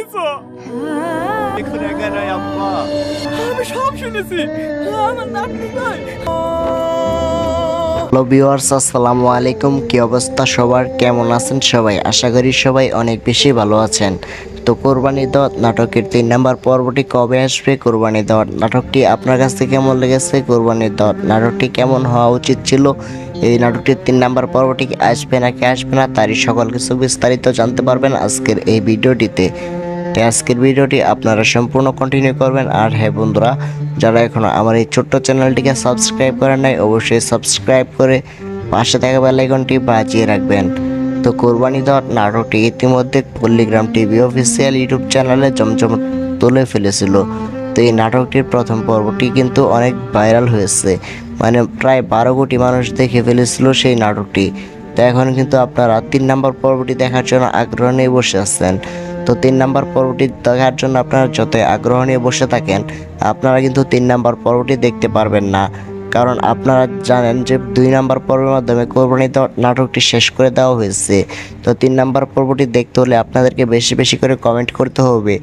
শুনেছো? এখন একা নয় আব্বা, আমি সব শুনেছি। আমার নাতনি ভাই। হ্যালো ভিউয়ার্স, আসসালামু আলাইকুম। কি অবস্থা সবার, কেমন আছেন সবাই? আশা করি সবাই অনেক বেশি ভালো আছেন। তো কোরবানি ঈদ নাটকের 3 নাম্বার পর্বটি কবে আসবে? কোরবানি ঈদ নাটকটি আপনার কাছ থেকে কেমন লেগেছে? কোরবানি ঈদ নাটকটি কেমন হওয়া উচিত ছিল? এই নাটকটির 3 নাম্বার পর্বটি কি আসবে নাকি আসবে না, তারই সকল কিছু বিস্তারিত জানতে পারবেন আজকের এই ভিডিওটিতে। তাই আজকের ভিডিওটি আপনারা সম্পূর্ণ কন্টিনিউ করবেন। আর হ্যাঁ বন্ধুরা, যারা এখনও আমার এই ছোট্ট চ্যানেলটিকে সাবস্ক্রাইব করেন নাই, অবশ্যই সাবস্ক্রাইব করে পাশে থাকা বেল আইকনটি বাজিয়ে রাখবেন। তো কোরবানি ঈদ নাটকটি ইতিমধ্যে পল্লীগ্রাম টিভি অফিসিয়াল ইউটিউব চ্যানেলে জমজম তুলে ফেলেছিল। তো এই নাটকটির প্রথম পর্বটি কিন্তু অনেক ভাইরাল হয়েছে, মানে প্রায় 12 কোটি মানুষ দেখে ফেলেছিল সেই নাটকটি। তো এখন কিন্তু আপনারা 3 নাম্বার পর্বটি দেখার জন্য আগ্রহ নিয়ে বসে আছেন। তো 3 নাম্বার পর্বটি দেখার জন্য আপনারা যতই আগ্রহ নিয়ে বসে থাকেন, আপনারা কিন্তু 3 নাম্বার পর্বটি দেখতে পারবেন না। কারণ আপনারা জানেন যে 2 নাম্বার পর্বের মাধ্যমে কোরবানি ঈদ নাটকটি শেষ করে দেওয়া হয়েছে। তো 3 নাম্বার পর্বটি দেখতে হলে আপনাদেরকে বেশি বেশি করে কমেন্ট করতে হবে,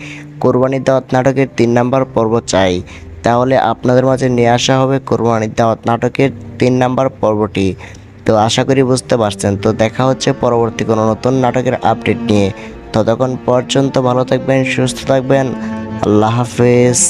কোরবানি ঈদ নাটকের 3 নাম্বার পর্ব চাই। তাহলে আপনাদের মাঝে নিয়ে আসা হবে কোরবানি ঈদ নাটকের 3 নাম্বার পর্বটি। তো আশা করি বুঝতে পারছেন। তো দেখা হচ্ছে পরবর্তী কোনো নতুন নাটকের আপডেট নিয়ে। ততক্ষণ পর্যন্ত ভালো থাকবেন, সুস্থ থাকবেন। আল্লাহ হাফেজ।